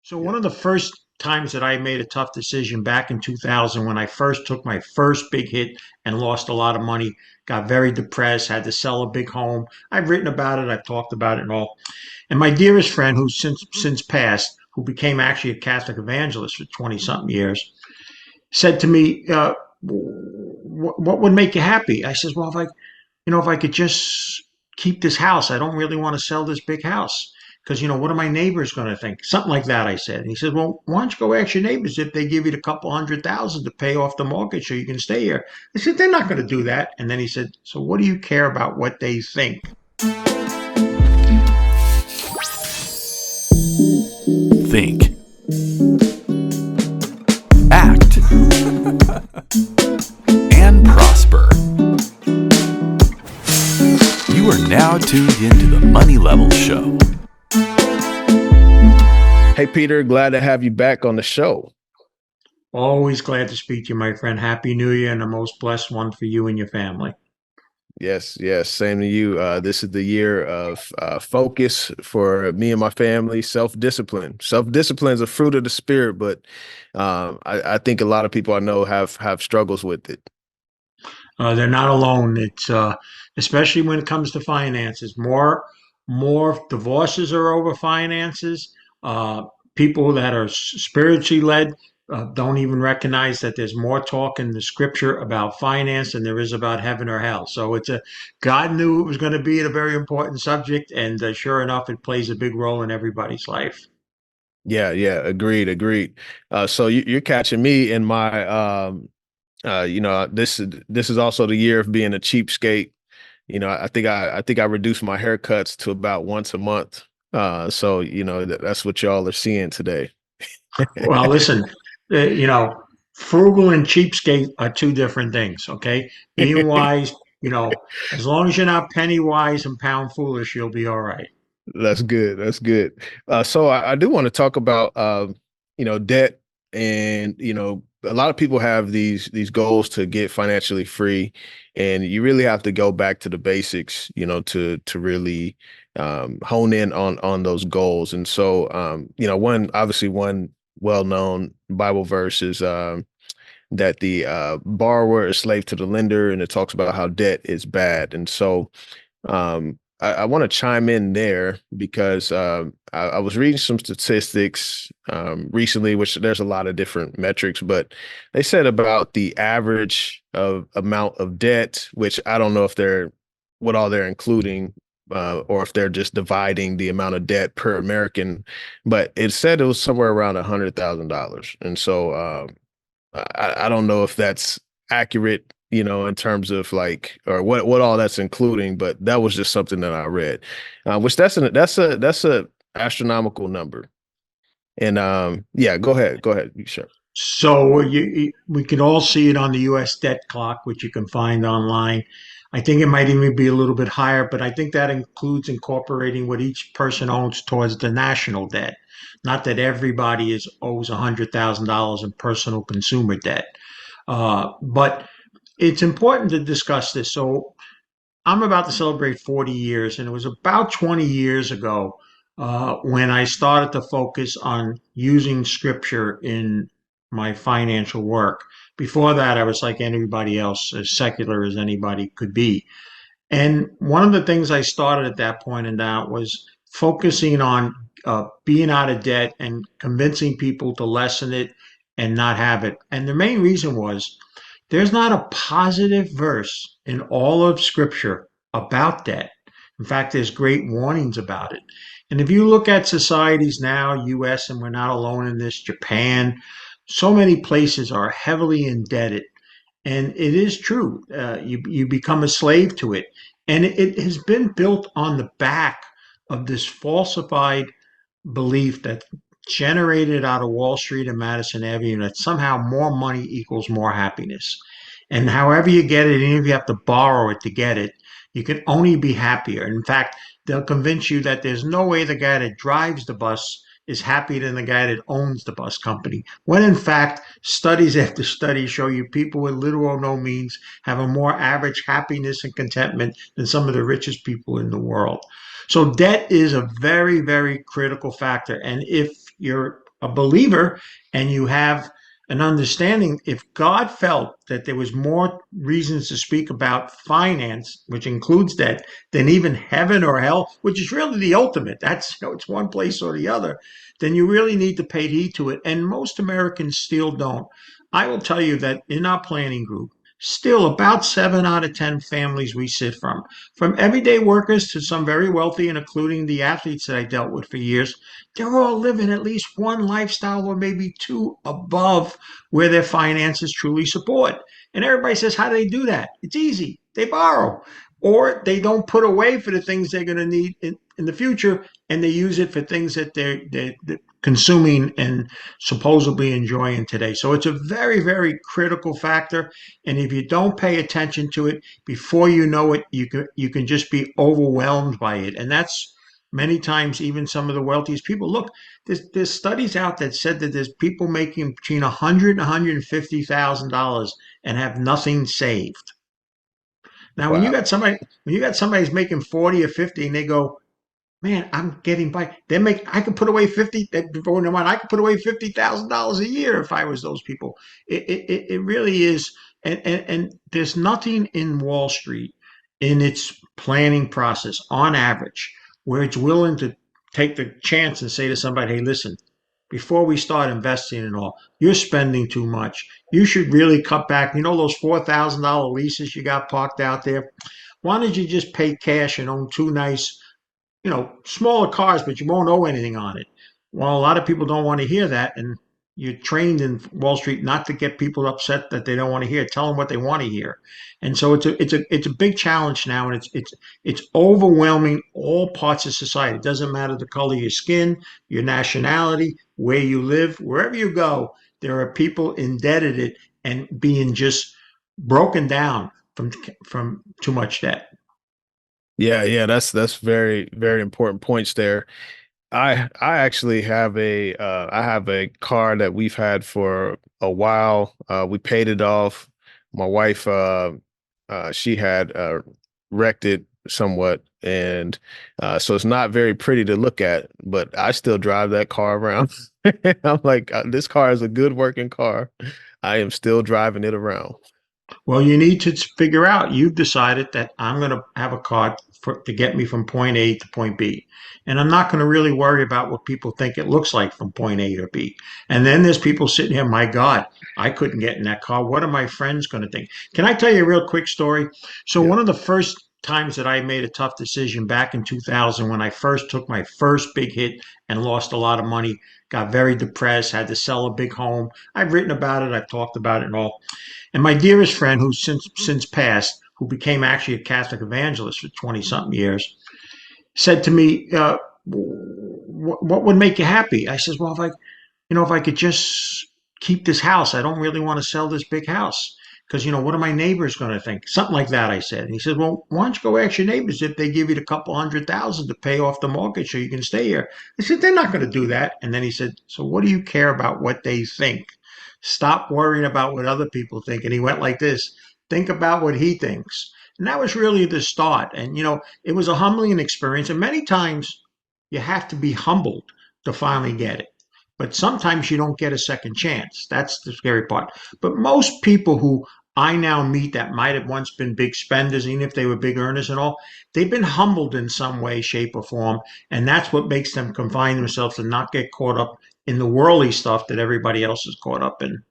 So Yeah. one of the first times that I made a tough decision back in 2000 when I first took my first big hit and lost a lot of money, got very depressed, had to sell a big home. I've written about it, I've talked about it and all. And my dearest friend, who's since passed, who became actually a Catholic evangelist for 20 something years, said to me, what would make you happy? I says, well, if I could just keep this house, I don't really want to sell this big house because, what are my neighbors going to think? Something like that, I said. And he said, well, why don't you go ask your neighbors if they give you a couple 100,000 to pay off the mortgage so you can stay here? I said, they're not going to do that. And then he said, so what do you care about what they think? Think, act, and prosper. You are now tuned into the Money Level Show. Hey, Peter, glad to have you back on the show. Always glad to speak to you, my friend. Happy New Year and the most blessed one for you and your family. Yes, yes, same to you. This is the year of focus for me and my family, self-discipline. Self-discipline is a fruit of the spirit, but I think a lot of people I know have struggles with it. They're not alone. It's especially when it comes to finances. More divorces are over finances. Uh, People that are spiritually led don't even recognize that there's more talk in the scripture about finance than there is about heaven or hell. So God knew it was going to be a very important subject, and sure enough, it plays a big role in everybody's life. Yeah, yeah, agreed. So you're catching me in my this is also the year of being a cheapskate. I think I reduced my haircuts to about once a month. So that's what y'all are seeing today. Well, listen, you know, frugal and cheapskate are two different things, okay? Being wise, as long as you're not penny wise and pound foolish, you'll be all right. That's good. That's good. So I do want to talk about debt, and a lot of people have these goals to get financially free, and you really have to go back to the basics, to really hone in on those goals. And so one well-known Bible verse is that the borrower is slave to the lender, and it talks about how debt is bad. And so I want to chime in there because I was reading some statistics recently, which there's a lot of different metrics, but they said about the average of amount of debt, which I don't know if they're what all they're including, or if they're just dividing the amount of debt per American, but it said it was somewhere around $100,000. And so I don't know if that's accurate, in terms of like or what all that's including, but that was just something that I read, which that's a astronomical number. And yeah, go ahead, sure. So we can all see it on the U.S. debt clock, which you can find online. I think it might even be a little bit higher, but I think that includes incorporating what each person owns towards the national debt. Not that everybody is owes $100,000 in personal consumer debt, but it's important to discuss this. So I'm about to celebrate 40 years, and it was about 20 years ago when I started to focus on using scripture in my financial work. Before that, I was like anybody else, as secular as anybody could be. And one of the things I started at that point and that was focusing on being out of debt and convincing people to lessen it and not have it. And the main reason was there's not a positive verse in all of Scripture about debt. In fact, there's great warnings about it. And if you look at societies now, US, and we're not alone in this, Japan, so many places are heavily indebted. And it is true. You become a slave to it. And it has been built on the back of this falsified belief that generated out of Wall Street and Madison Avenue that somehow more money equals more happiness. And however you get it, even if you have to borrow it to get it, you can only be happier. In fact, they'll convince you that there's no way the guy that drives the bus is happier than the guy that owns the bus company. When in fact, studies after studies show you people with little or no means have a more average happiness and contentment than some of the richest people in the world. So debt is a very, very critical factor. And if you're a believer and you have an understanding, if God felt that there was more reasons to speak about finance, which includes debt, than even heaven or hell, which is really the ultimate, that's, it's one place or the other, then you really need to pay heed to it. And most Americans still don't. I will tell you that in our planning group, still about 7 out of 10 families we sit from everyday workers to some very wealthy, and including the athletes that I dealt with for years, they're all living at least one lifestyle or maybe two above where their finances truly support. And everybody says, how do they do that? It's easy. They borrow, or they don't put away for the things they're going to need in the future, and they use it for things that they're consuming and supposedly enjoying today. So it's a very, very critical factor. And if you don't pay attention to it, before you know it, you can just be overwhelmed by it. And that's many times even some of the wealthiest people. Look, there's studies out that said that there's people making between 100 and 150,000 dollars and have nothing saved. Now, when you Wow. got somebody when you got somebody who's making 40 or 50 and they go, man, I'm getting by. I could put away 50, before no mind, I could put away $50,000 a year if I was those people. It really is. And there's nothing in Wall Street in its planning process on average where it's willing to take the chance and say to somebody, hey, listen, before we start investing and all, you're spending too much. You should really cut back. You know, those $4,000 leases you got parked out there? Why don't you just pay cash and own two nice, smaller cars, but you won't owe anything on it? Well, a lot of people don't want to hear that. And you're trained in Wall Street not to get people upset that they don't want to hear. Tell them what they want to hear. And so it's a big challenge now, and it's overwhelming all parts of society. It doesn't matter the color of your skin, your nationality, where you live, wherever you go. There are people indebted it and being just broken down from too much debt. Yeah, yeah, that's very, very important points there. I actually have a car that we've had for a while. We paid it off. My wife she had wrecked it somewhat, and so it's not very pretty to look at, but I still drive that car around. I'm like, this car is a good working car. I am still driving it around. Well, you need to figure out, you've decided that I'm going to have a card to get me from point A to point B. And I'm not going to really worry about what people think it looks like from point A to B. And then there's people sitting here, my God, I couldn't get in that car. What are my friends going to think? Can I tell you a real quick story? So, Yeah. one of the first times that I made a tough decision back in 2000, when I first took my first big hit and lost a lot of money, got very depressed, had to sell a big home. I've written about it, I've talked about it and all. And my dearest friend, who's since passed, who became actually a Catholic evangelist for 20 something years, said to me, "What would make you happy?" I says, "Well, if I could just keep this house, I don't really want to sell this big house because what are my neighbors going to think?" Something like that, I said. And he said, "Well, why don't you go ask your neighbors if they give you a couple 100,000 to pay off the mortgage so you can stay here?" I said, "They're not going to do that." And then he said, "So what do you care about what they think? Stop worrying about what other people think." And he went like this: "Think about what he thinks." And that was really the start. And it was a humbling experience. And many times you have to be humbled to finally get it. But sometimes you don't get a second chance. That's the scary part. But most people who I now meet that might have once been big spenders, even if they were big earners and all, they've been humbled in some way, shape, or form. And that's what makes them confine themselves and not get caught up in the worldly stuff that everybody else is caught up in.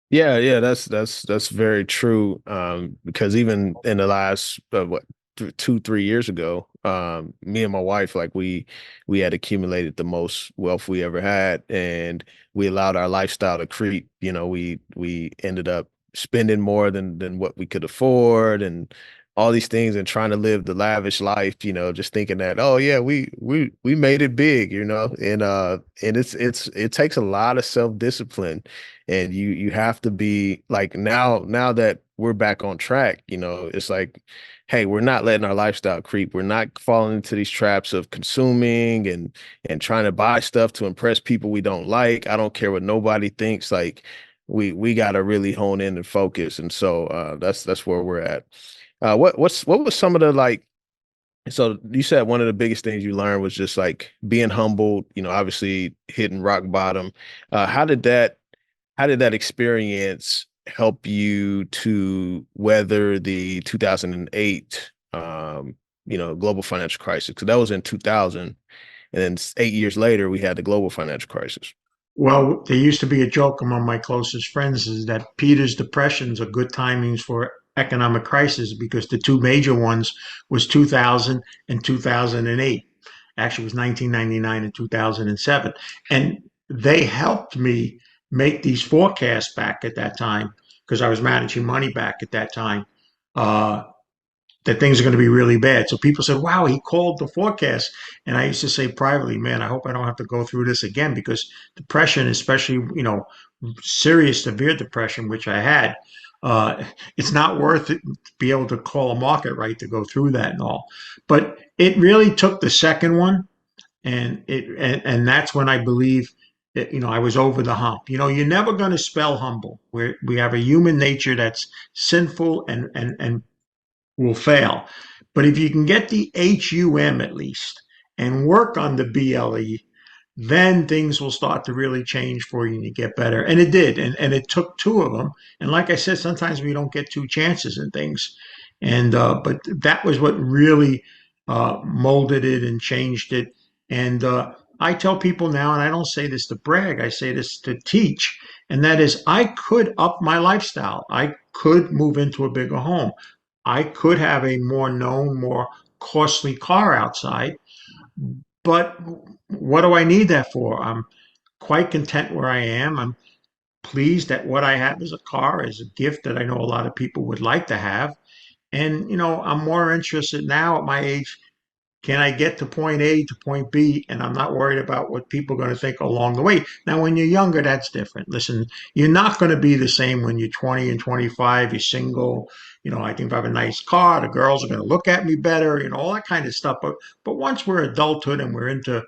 Yeah, yeah, that's very true. Because even in the last what 2, 3 years ago, me and my wife, like we had accumulated the most wealth we ever had, and we allowed our lifestyle to creep. We ended up spending more than what we could afford, and all these things, and trying to live the lavish life. Just thinking that, oh yeah, we made it big. And it takes a lot of self discipline, and you have to be like, now that we're back on track, it's like, hey, we're not letting our lifestyle creep. We're not falling into these traps of consuming and trying to buy stuff to impress people we don't like. I don't care what nobody thinks. Like, we got to really hone in and focus. And so that's where we're at. What was some of the, like, So you said one of the biggest things you learned was just like being humbled, obviously hitting rock bottom. How did that experience help you to weather the 2008 global financial crisis? Because that was in 2000, and then 8 years later we had the global financial crisis. Well, there used to be a joke among my closest friends is that Peter's depressions are good timings for economic crisis because the two major ones was 2000 and 2008. Actually, it was 1999 and 2007. And they helped me make these forecasts back at that time because I was managing money back at that time. Uh, that things are going to be really bad. So people said, wow, he called the forecast. And I used to say privately, man, I hope I don't have to go through this again because depression, especially, serious, severe depression, which I had, uh, it's not worth it to be able to call a market right to go through that and all. But it really took the second one. And that's when I believe that, I was over the hump. You're never going to spell humble. We have a human nature that's sinful and will fail. But if you can get the HUM at least and work on the BLE, then things will start to really change for you and you get better. And it did. And it took two of them. And like I said, sometimes we don't get two chances in things. But that was what really molded it and changed it. And I tell people now, and I don't say this to brag, I say this to teach, and that is I could up my lifestyle. I could move into a bigger home. I could have a more known, more costly car outside, but what do I need that for? I'm quite content where I am. I'm pleased that what I have as a car is a gift that I know a lot of people would like to have. And, I'm more interested now at my age, can I get to point A to point B? And I'm not worried about what people are going to think along the way. Now, when you're younger, that's different. Listen, you're not going to be the same when you're 20 and 25, you're single. I think if I have a nice car, the girls are going to look at me better, all that kind of stuff. But once we're adulthood and we're into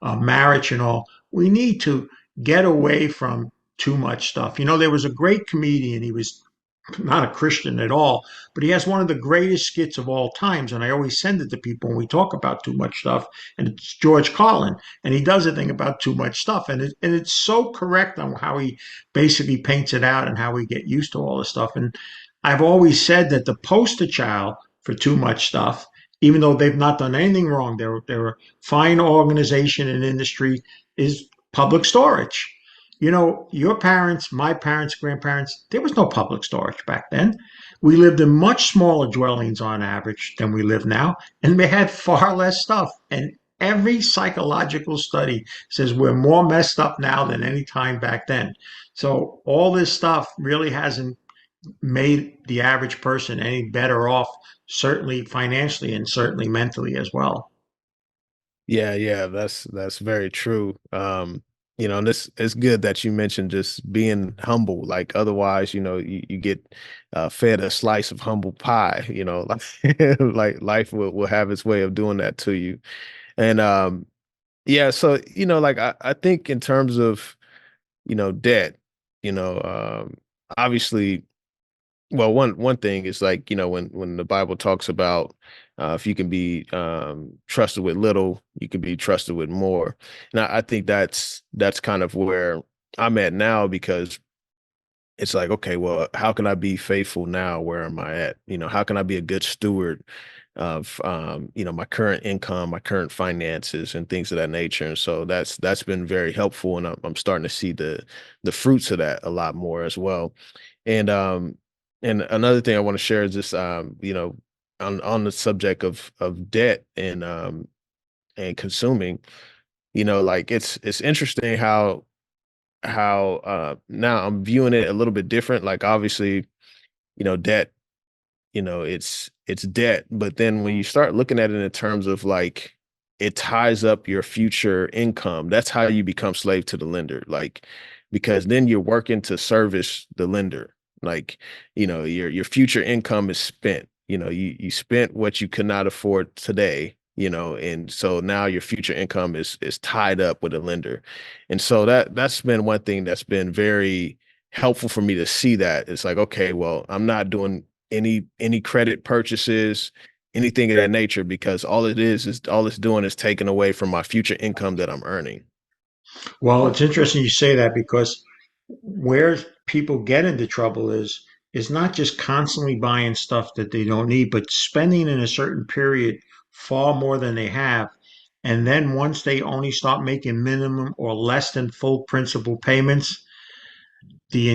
marriage and all, we need to get away from too much stuff. There was a great comedian. He was not a Christian at all, but he has one of the greatest skits of all times. And I always send it to people when we talk about too much stuff. And it's George Carlin. And he does a thing about too much stuff. And it's so correct on how he basically paints it out and how we get used to all this stuff. And I've always said that the poster child for too much stuff, even though they've not done anything wrong, they're a fine organization and industry, is public storage. Your parents, my parents, grandparents, there was no public storage back then. We lived in much smaller dwellings on average than we live now, and we had far less stuff. And every psychological study says we're more messed up now than any time back then. So all this stuff really hasn't made the average person any better off, certainly financially and certainly mentally as well. Yeah, yeah, that's very true. And this it's good that you mentioned just being humble. Like otherwise, you get fed a slice of humble pie, like life will have its way of doing that to you. And yeah, so like I think in terms of, debt, you know, um, obviously well, one thing is like, when the Bible talks about if you can be trusted with little, you can be trusted with more. And I think that's kind of where I'm at now because it's like, okay, well, how can I be faithful now? Where am I at? How can I be a good steward of my current income, my current finances, and things of that nature? And so that's been very helpful, and I'm starting to see the fruits of that a lot more as well. And another thing I want to share is this, on the subject of debt and consuming, like it's interesting how now I'm viewing it a little bit different. Like obviously, debt, it's debt, but then when you start looking at it in terms of like it ties up your future income, that's how you become slave to the lender. Like because then you're working to service the lender. Like, your future income is spent. You spent what you could not afford today, and so now your future income is tied up with a lender. And so that's been one thing that's been very helpful for me to see that. It's like, okay, well, I'm not doing any credit purchases. anything of that nature, because all all it's doing is taking away from my future income that I'm earning. Well, it's interesting you say that because where people get into trouble is not just constantly buying stuff that they don't need, but spending in a certain period far more than they have. And then once they only start making minimum or less than full principal payments, the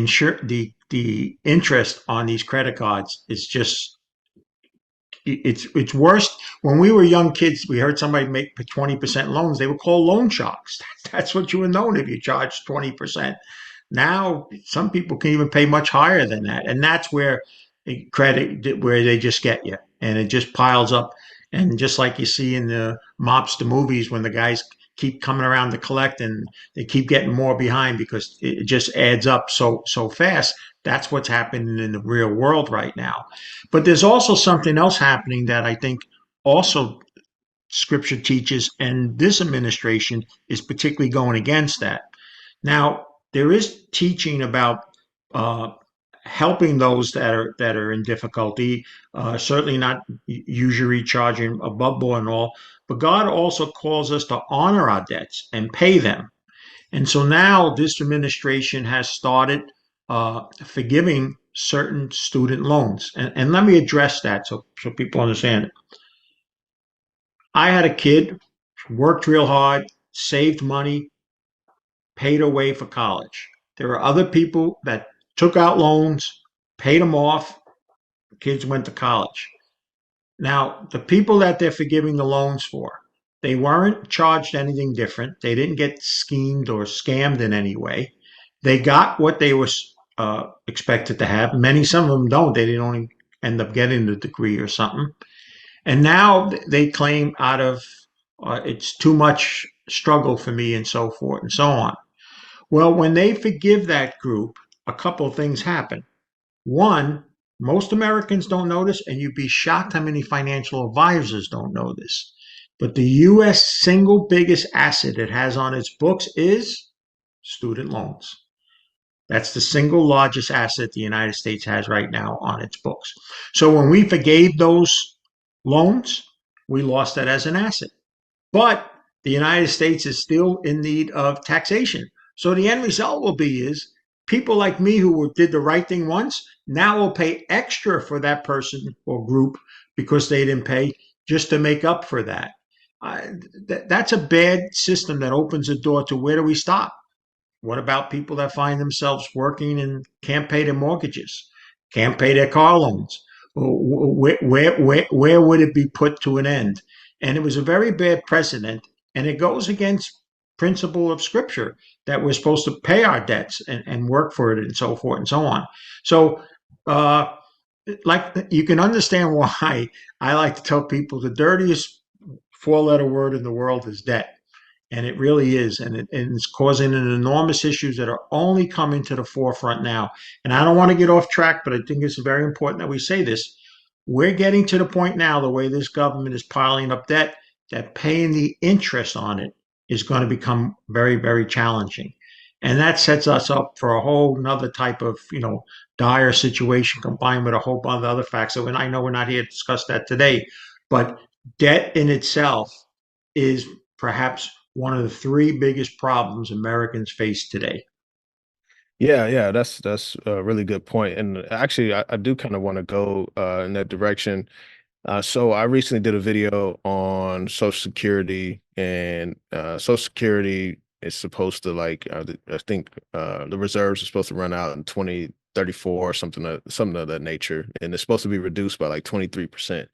interest on these credit cards is just it's worse. When we were young kids, we heard somebody make 20% loans. They were called loan sharks. That's what you were known if you charged 20%. Now, some people can even pay much higher than that, and that's where credit, where they just get you, and it just piles up. And just like you see in the mobster movies, when the guys keep coming around to collect, and they keep getting more behind because it just adds up so fast. That's what's happening in the real world right now. But there's also something else happening that I think also Scripture teaches, and this administration is particularly going against that. Now, there is teaching about uh, helping those that are in difficulty. Certainly not usury charging above board and all, but God also calls us to honor our debts and pay them. And so now this administration has started forgiving certain student loans. And let me address that so people understand it. I had a kid, worked real hard, saved money, paid away for college. There are other people that took out loans, paid them off, kids went to college. Now, the people that they're forgiving the loans for, they weren't charged anything different. They didn't get schemed or scammed in any way. They got what they were expected to have. Some of them don't. They didn't only end up getting the degree or something. And now they claim out of it's too much struggle for me and so forth and so on. Well, when they forgive that group, a couple of things happen. One, most Americans don't notice, and you'd be shocked how many financial advisors don't know this. But the U.S. single biggest asset it has on its books is student loans. That's the single largest asset the United States has right now on its books. So when we forgave those loans, we lost that as an asset. But the United States is still in need of taxation. So the end result will be is people like me who did the right thing once now will pay extra for that person or group because they didn't pay just to make up for that. That's a bad system that opens the door to where do we stop? What about people that find themselves working and can't pay their mortgages, can't pay their car loans? Where would it be put to an end? And it was a very bad precedent, and it goes against principle of Scripture that we're supposed to pay our debts and work for it and so forth and so on. So, uh, like you can understand why I like to tell people the dirtiest four-letter word in the world is debt, and it really is, and it's causing an enormous issues that are only coming to the forefront now. And I don't want to get off track, but I think it's very important that we say this. We're getting to the point now, the way this government is piling up debt, that paying the interest on it is going to become very, very challenging. And that sets us up for a whole nother type of, dire situation combined with a whole bunch of other facts. So, and I know we're not here to discuss that today, but debt in itself is perhaps one of the three biggest problems Americans face today. Yeah, that's a really good point. And actually, I do kind of want to go in that direction. So I recently did a video on Social Security, and Social Security is supposed to I think the reserves are supposed to run out in 2034 or something of that nature, and it's supposed to be reduced by like 23%.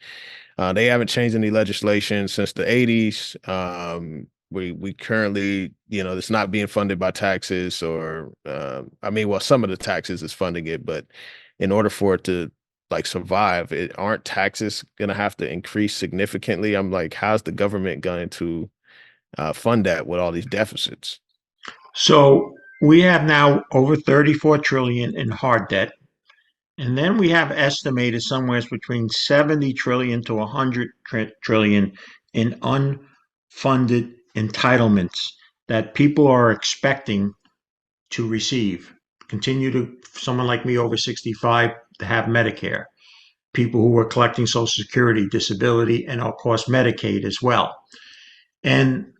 They haven't changed any legislation since the 80s. We currently, it's not being funded by taxes, or I mean, well, some of the taxes is funding it, but in order for it to like survive, aren't taxes going to have to increase significantly? I'm like, how's the government going to fund that with all these deficits? So we have now over 34 trillion in hard debt. And then we have estimated somewhere between 70 trillion to 100 trillion in unfunded entitlements that people are expecting to receive. Continue to someone like me over 65 to have Medicare. people who were collecting Social Security, disability, and of course Medicaid as well. And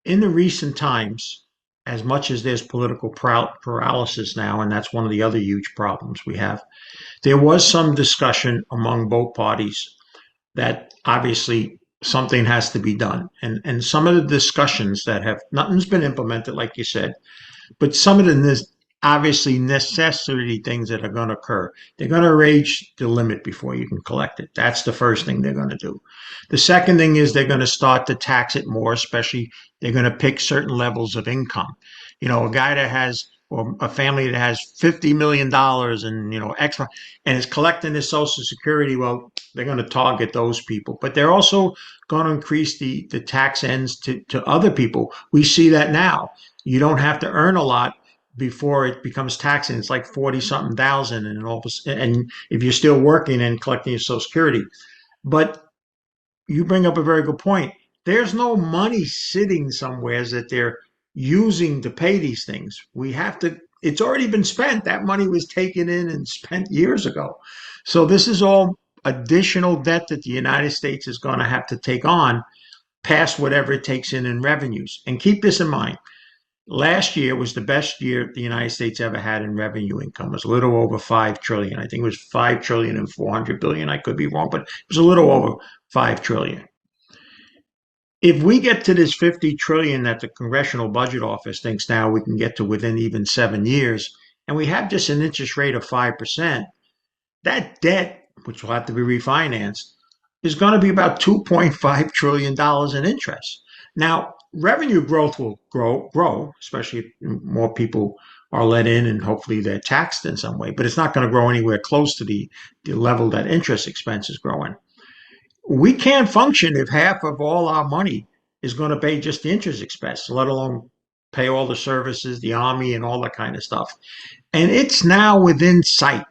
in the recent times, as much as there's political paralysis now, and that's one of the other huge problems we have, there was some discussion among both parties that obviously something has to be done. And some of the discussions that have, nothing's been implemented, like you said, but some of the obviously necessity things that are going to occur, they're going to raise the limit before you can collect it. That's the first thing they're going to do. The second thing is they're going to start to tax it more, especially they're going to pick certain levels of income. A guy that has, or a family that has $50 million and, X, and is collecting his Social Security, well, they're going to target those people. But they're also going to increase the tax ends to other people. We see that now. You don't have to earn a lot before it becomes taxing. It's like 40 something thousand, and if you're still working and collecting your Social Security. But you bring up a very good point. There's no money sitting somewhere that they're using to pay these things. We have to. It's already been spent. That money was taken in and spent years ago. So this is all additional debt that the United States is going to have to take on past whatever it takes in revenues. And keep this in mind. Last year was the best year the United States ever had in revenue income. It was a little over 5 trillion. I think it was 5 trillion and 400 billion. I could be wrong, but it was a little over 5 trillion. If we get to this 50 trillion that the Congressional Budget Office thinks now we can get to within even 7 years, and we have just an interest rate of 5%, that debt, which will have to be refinanced, is going to be about $2.5 trillion in interest. Now, revenue growth will grow, especially if more people are let in and hopefully they're taxed in some way, but it's not going to grow anywhere close to the level that interest expense is growing. We can't function if half of all our money is going to pay just the interest expense, let alone pay all the services, the army, and all that kind of stuff. And it's now within sight.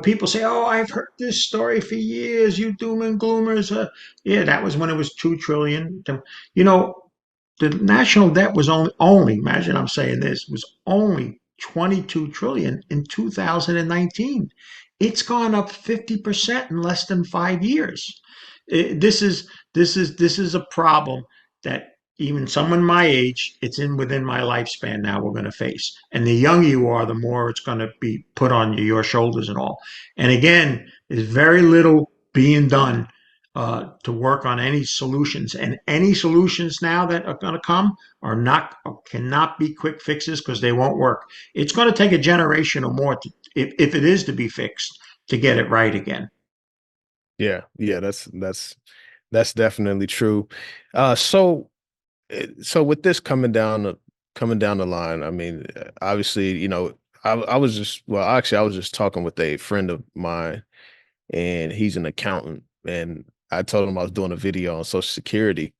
People say, "Oh, I've heard this story for years. You doom and gloomers." Yeah, that was when it was 2 trillion. You know, the national debt was only. Imagine I'm saying this was only 22 trillion in 2019. It's gone up 50% in less than 5 years. This is a problem that even someone my age, it's in within my lifespan now we're going to face. And the younger you are, the more it's going to be put on your shoulders and all. And again, there's very little being done to work on any solutions. And any solutions now that are going to come are not cannot be quick fixes because they won't work. It's going to take a generation or more if it is to be fixed to get it right again. Yeah, yeah, that's definitely true. So so with this coming down the line, I mean, obviously, I was just well, actually, I was just talking with a friend of mine, and he's an accountant, and I told him I was doing a video on Social Security,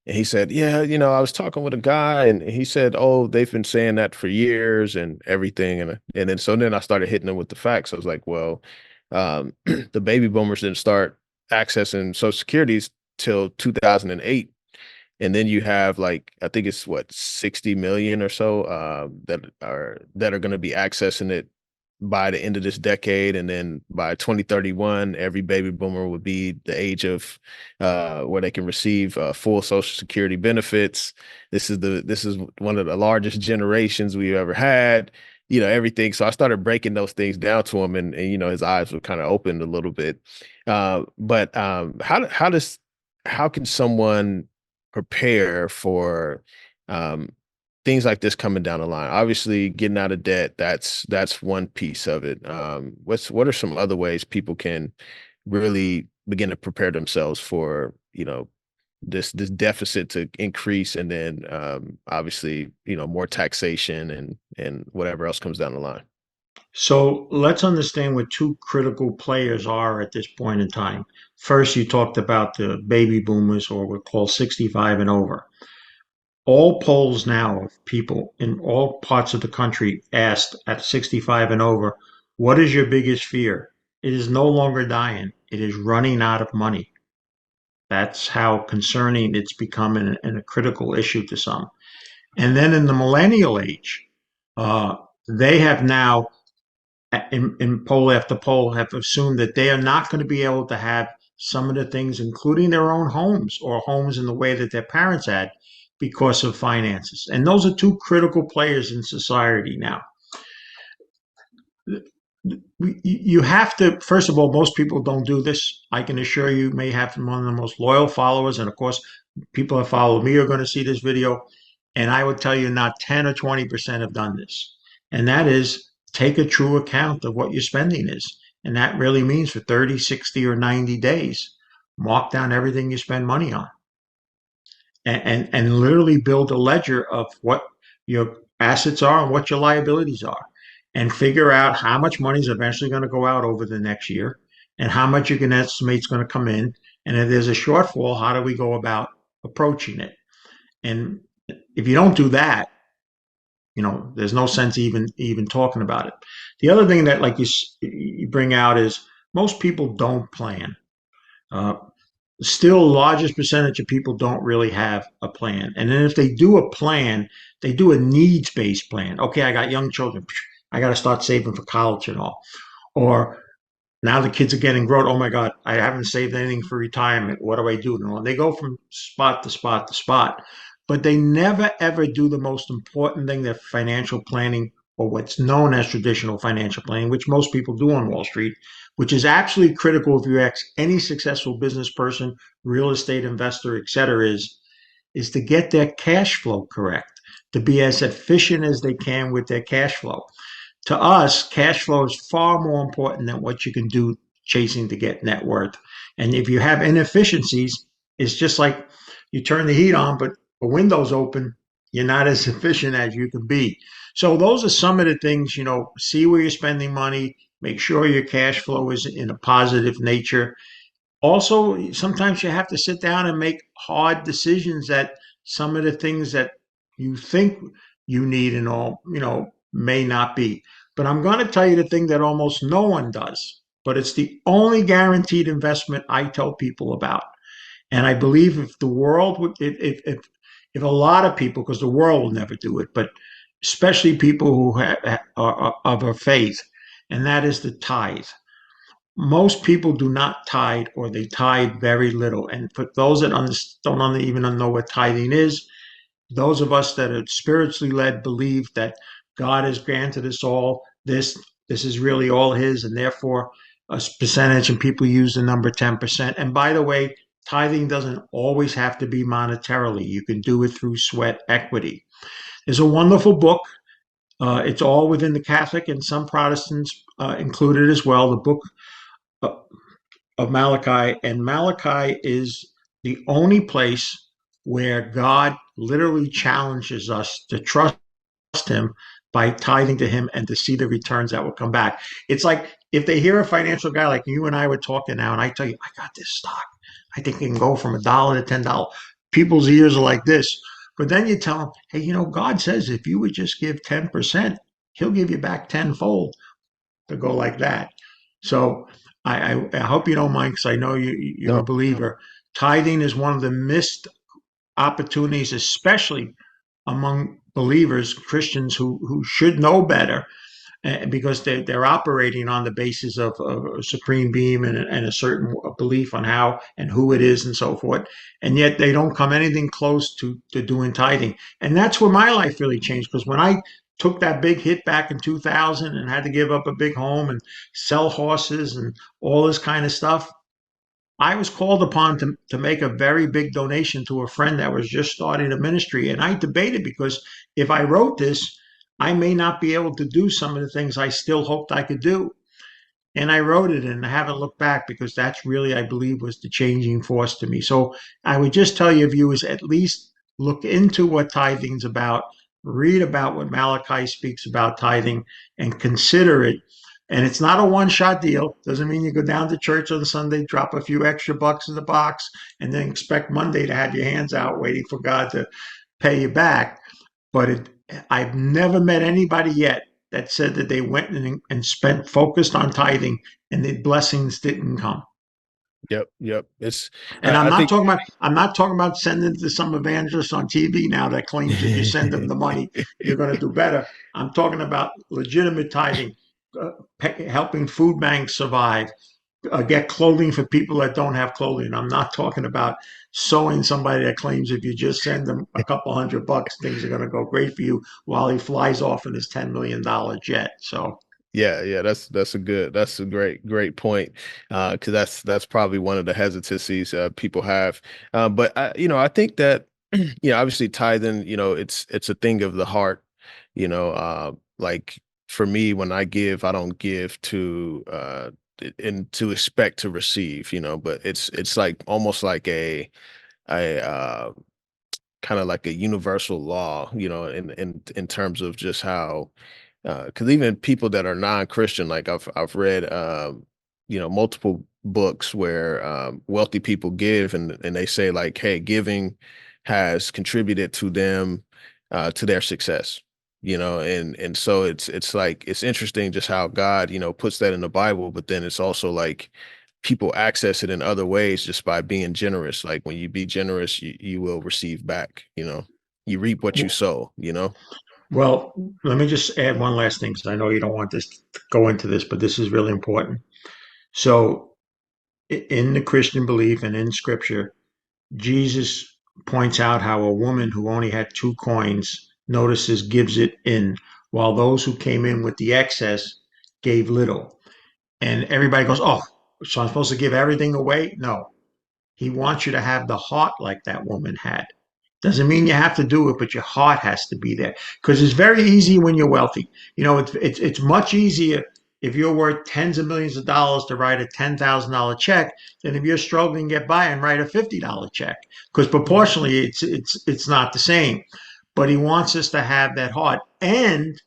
and he said, "Yeah, I was talking with a guy, and he said, oh, they've been saying that for years and everything." And then I started hitting him with the facts. I was like, "Well, the baby boomers didn't start accessing Social Securities till 2008, and then you have like I think it's what 60 million or so that are going to be accessing it by the end of this decade, and then by 2031 every baby boomer would be the age of where they can receive full Social Security benefits. This is one of the largest generations we've ever had, everything. So I started breaking those things down to him, and his eyes were kind of opened a little bit. But how can someone prepare for um, things like this coming down the line? Obviously, getting out of debt, that's one piece of it. What are some other ways people can really begin to prepare themselves for, this deficit to increase, and then obviously, more taxation and whatever else comes down the line? So let's understand what two critical players are at this point in time. First, you talked about the baby boomers, or we call 65 and over. All polls now of people in all parts of the country asked at 65 and over, what is your biggest fear? It is no longer dying. It is running out of money. That's how concerning it's become and a critical issue to some. And then in the millennial age, uh, they have now in poll after poll have assumed that they are not going to be able to have some of the things, including their own homes or homes in the way that their parents had because of finances. And those are two critical players in society now. You have to, first of all, most people don't do this. I can assure you may have one of the most loyal followers. And of course, people that follow me are going to see this video. And I would tell you not 10 or 20% have done this. And that is take a true account of what your spending is. And that really means for 30, 60, or 90 days, mark down everything you spend money on and literally build a ledger of what your assets are and what your liabilities are and figure out how much money is eventually going to go out over the next year and how much you can estimate is going to come in. And if there's a shortfall, how do we go about approaching it? And if you don't do that, there's no sense even talking about it. The other thing that like you bring out is most people don't plan. Uh, Still, largest percentage of people don't really have a plan. And then if they do a plan, they do a needs-based plan. Okay, I got young children. I got to start saving for college and all. Or now the kids are getting grown. Oh my God, I haven't saved anything for retirement. What do I do? And they go from spot to spot to spot, but they never ever do the most important thing that financial planning or what's known as traditional financial planning, which most people do on Wall Street, which is absolutely critical if you ask any successful business person, real estate investor, et cetera, is to get their cash flow correct, to be as efficient as they can with their cash flow. To us, cash flow is far more important than what you can do chasing to get net worth. And if you have inefficiencies, it's just like you turn the heat on, but the window's open, you're not as efficient as you can be. So those are some of the things, see where you're spending money, make sure your cash flow is in a positive nature. Also, sometimes you have to sit down and make hard decisions that some of the things that you think you need and all, may not be. But I'm going to tell you the thing that almost no one does, but it's the only guaranteed investment I tell people about. And I believe if the world would, if a lot of people, because the world will never do it, but especially people who are of a faith, and that is the tithe. Most people do not tithe or they tithe very little. And for those that don't even know what tithing is, those of us that are spiritually led believe that God has granted us all this. This is really all His, and therefore a percentage, and people use the number 10%. And by the way, tithing doesn't always have to be monetarily. You can do it through sweat equity. There's a wonderful book. It's all within the Catholic and some Protestants included as well. The book uh, of Malachi, and Malachi is the only place where God literally challenges us to trust Him by tithing to Him and to see the returns that will come back. It's like if they hear a financial guy like you and I were talking now, and I tell you, I got this stock, I think it can go from $1 to $10. People's ears are like this. But then you tell them, hey, God says if you would just give 10%, He'll give you back tenfold to go like that. So I hope you don't mind because I know you're a No. believer. Tithing is one of the missed opportunities, especially among believers, Christians who should know better because they're operating on the basis of a supreme being and a certain belief on how and who it is and so forth. And yet they don't come anything close to doing tithing. And that's where my life really changed because when I took that big hit back in 2000 and had to give up a big home and sell horses and all this kind of stuff, I was called upon to make a very big donation to a friend that was just starting a ministry. And I debated because if I wrote this, I may not be able to do some of the things I still hoped I could do. And I wrote it and I haven't looked back because that's really, I believe, was the changing force to me. So I would just tell your viewers at least look into what tithing's about, read about what Malachi speaks about tithing, and consider it. And it's not a one-shot deal. Doesn't mean you go down to church on Sunday, drop a few extra bucks in the box, and then expect Monday to have your hands out waiting for God to pay you back. But I've never met anybody yet that said that they went and spent focused on tithing and the blessings didn't come. Yep. Yep. It's. And I think. I'm not talking about sending to some evangelist on TV now that claims if you send them the money, you're going to do better. I'm talking about legitimate tithing. helping food banks survive, get clothing for people that don't have clothing. I'm not talking about sewing somebody that claims if you just send them a couple $100, things are going to go great for you while he flies off in his $10 million jet. So, Yeah, yeah, that's a great point. Because that's probably one of the hesitancies people have. But I think that obviously tithing, it's a thing of the heart. Like for me, when I give, I don't give to and to expect to receive. But it's like almost like a kind of like a universal law. In terms of just how because even people that are non-Christian, like I've read, multiple books where wealthy people give, and they say like, hey, giving has contributed to them to their success. And so it's like it's interesting just how God puts that in the Bible, but then it's also like people access it in other ways just by being generous. Like when you be generous, you will receive back. You reap what you sow. well, let me just add one last thing because I know you don't want this to go into this, but this is really important. So, in the Christian belief and in Scripture, Jesus points out how a woman who only had 2 coins notices gives it in, while those who came in with the excess gave little. And everybody goes, "Oh, so I'm supposed to give everything away?" No, he wants you to have the heart like that woman had. Doesn't mean you have to do it, but your heart has to be there. Because it's very easy when you're wealthy. It's much easier if you're worth tens of millions of dollars to write a $10,000 check than if you're struggling to get by and write a $50 check. Because proportionally, it's not the same. But he wants us to have that heart. And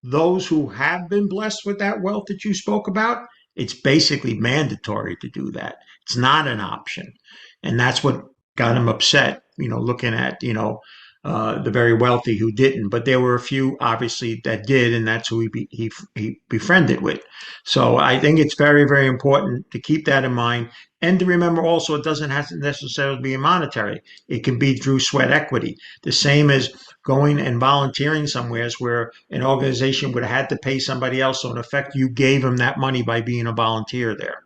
those who have been blessed with that wealth that you spoke about, it's basically mandatory to do that. It's not an option. And that's what got him upset, looking at, the very wealthy who didn't. But there were a few, obviously, that did, and that's who he befriended with. So I think it's very, very important to keep that in mind. And to remember also, it doesn't have to necessarily be monetary. It can be through sweat equity. The same as going and volunteering somewhere where an organization would have had to pay somebody else. So in effect, you gave them that money by being a volunteer there.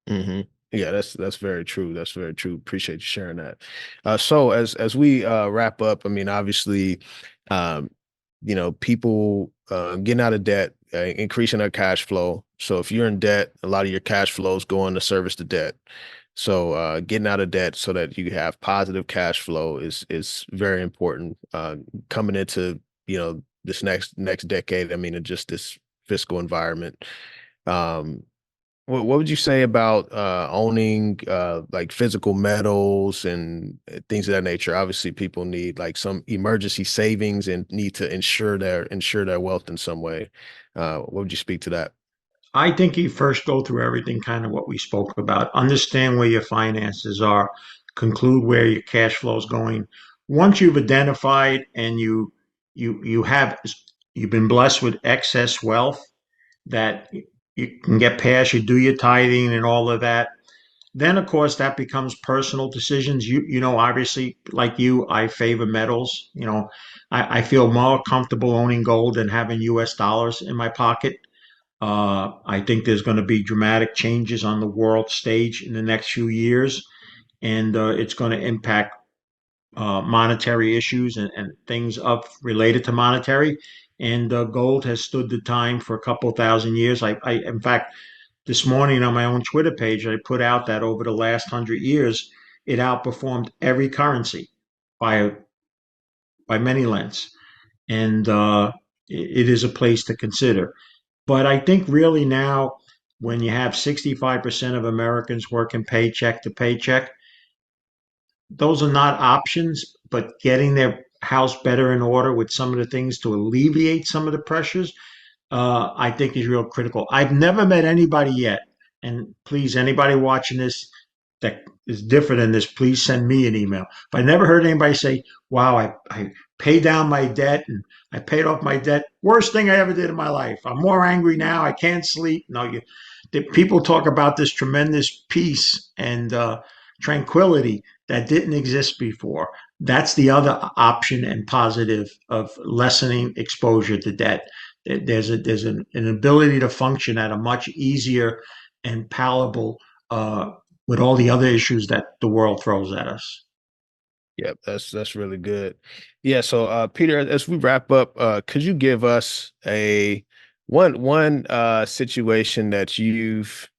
hmm Yeah, that's very true. That's very true. Appreciate you sharing that. So as we wrap up, I mean, obviously, um, people getting out of debt, increasing their cash flow. So if you're in debt, a lot of your cash flows going to service the debt. So getting out of debt so that you have positive cash flow is very important. Coming into this next decade, I mean, in just this fiscal environment. Um, what would you say about owning like physical metals and things of that nature? Obviously, people need like some emergency savings and need to ensure their wealth in some way. What would you speak to that? I think you first go through everything kind of what we spoke about. Understand where your finances are, conclude where your cash flow is going. Once you've identified and you've been blessed with excess wealth that you can get past, you do your tithing and all of that. Then, of course, that becomes personal decisions. Obviously, like you, I favor metals. I feel more comfortable owning gold than having U.S. dollars in my pocket. I think there's going to be dramatic changes on the world stage in the next few years, and it's going to impact monetary issues and things up related to monetary. And gold has stood the time for a couple thousand years. In fact, this morning on my own Twitter page, I put out that over the last 100 years, it outperformed every currency by by many lengths, and it is a place to consider. But I think really now, when you have 65% of Americans working paycheck to paycheck, those are not options, but getting their house better in order with some of the things to alleviate some of the pressures, I think is real critical. I've never met anybody yet, and please, anybody watching this that is different in this, please send me an email. But I never heard anybody say, wow, I paid down my debt and I paid off my debt. Worst thing I ever did in my life. I'm more angry now. I can't sleep. No, people talk about this tremendous peace and tranquility that didn't exist before. That's the other option and positive of lessening exposure to debt. There's an ability to function at a much easier and palatable with all the other issues that the world throws at us. Yep, that's really good. Yeah, so Peter, as we wrap up, could you give us a one situation that you've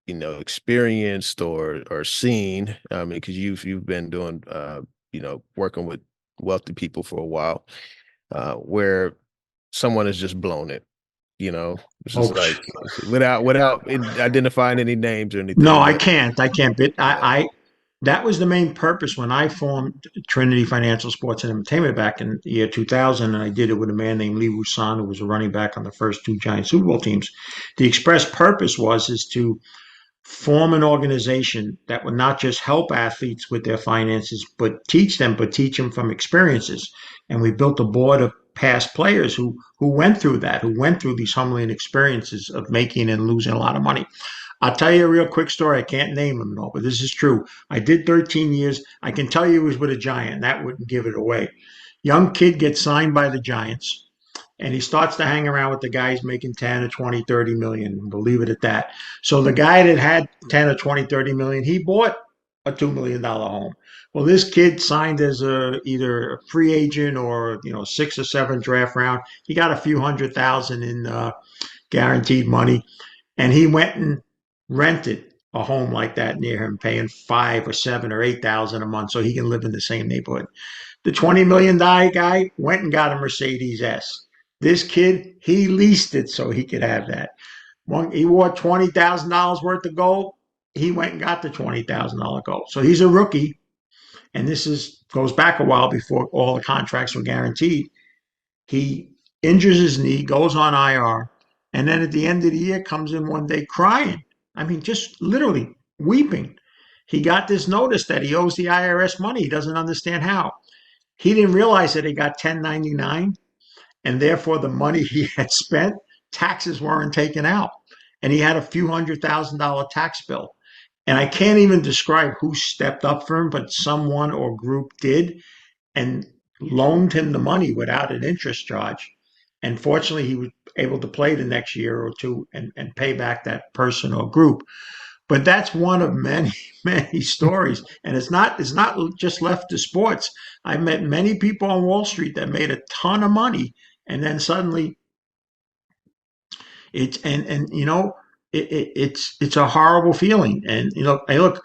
experienced or seen? I mean, because you've been doing working with wealthy people for a while, where someone has just blown it. It's just Oh, like without identifying any names or no, anything, I but can't. I can't. But yeah. I that was the main purpose when I formed Trinity Financial Sports and Entertainment back in the year 2000, and I did it with a man named Lee Wusan, who was a running back on the first two Giant Super Bowl teams. The express purpose is to form an organization that would not just help athletes with their finances, but teach them from experiences. And we built a board of past players who went through that, who went through these humbling experiences of making and losing a lot of money. I'll tell you a real quick story. I can't name them all, but this is true. I did 13 years. I can tell you it was with a Giant. That wouldn't give it away. Young kid gets signed by the Giants, and he starts to hang around with the guys making 10 or 20, 30 million. We'll leave it at that. So the guy that had 10 or 20, 30 million, he bought a $2 million home. Well, this kid signed as either a free agent or, six or seven draft round. He got a few $100,000 in guaranteed money, and he went and rented a home like that near him, paying 5 or 7 or 8 thousand a month so he can live in the same neighborhood. The $20 million guy went and got a Mercedes S. This kid, he leased it so he could have that. He wore $20,000 worth of gold. He went and got the $20,000 gold. So he's a rookie, and this is goes back a while before all the contracts were guaranteed. He injures his knee, goes on IR, and then at the end of the year comes in one day crying. I mean, just literally weeping. He got this notice that he owes the IRS money. He doesn't understand how. He didn't realize that he got 1099, and therefore the money he had spent, taxes weren't taken out. And he had a few $100,000 tax bill. And I can't even describe who stepped up for him, but someone or group did and loaned him the money without an interest charge. And fortunately, he was able to play the next year or two and pay back that person or group. But that's one of many, many stories. And it's not just left to sports. I've met many people on Wall Street that made a ton of money, and then suddenly it's a horrible feeling. And hey, look,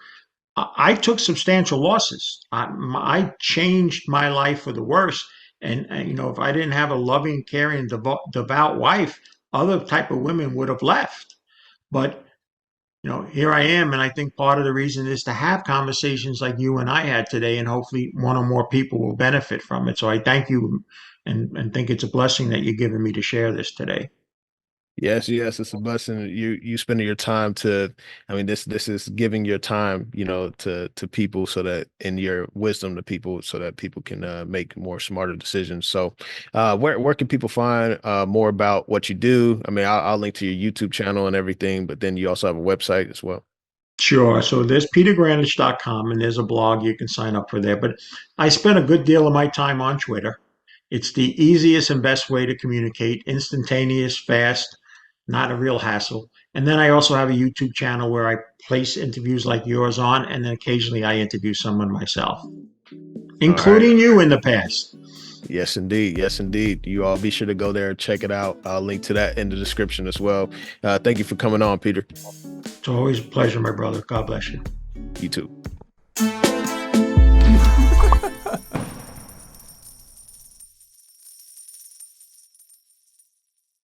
I took substantial losses. I changed my life for the worse. And if I didn't have a loving, caring, devout wife, other type of women would have left. But here I am, and I think part of the reason is to have conversations like you and I had today, and hopefully one or more people will benefit from it. So I thank you, and think it's a blessing that you're giving me to share this today. Yes, yes, it's a blessing. You spending your time to, I mean, this is giving your time, to people so that in your wisdom to people so that people can make more smarter decisions. So, where can people find more about what you do? I mean, I'll link to your YouTube channel and everything, but then you also have a website as well. Sure. So there's petergrandich.com, and there's a blog you can sign up for there. But I spend a good deal of my time on Twitter. It's the easiest and best way to communicate, instantaneous, fast, not a real hassle. And then I also have a YouTube channel where I place interviews like yours on, and then occasionally I interview someone myself, All right. including you in the past. Yes, indeed. Yes, indeed. You all be sure to go there and check it out. I'll link to that in the description as well. Thank you for coming on, Peter. It's always a pleasure, my brother. God bless you. You too.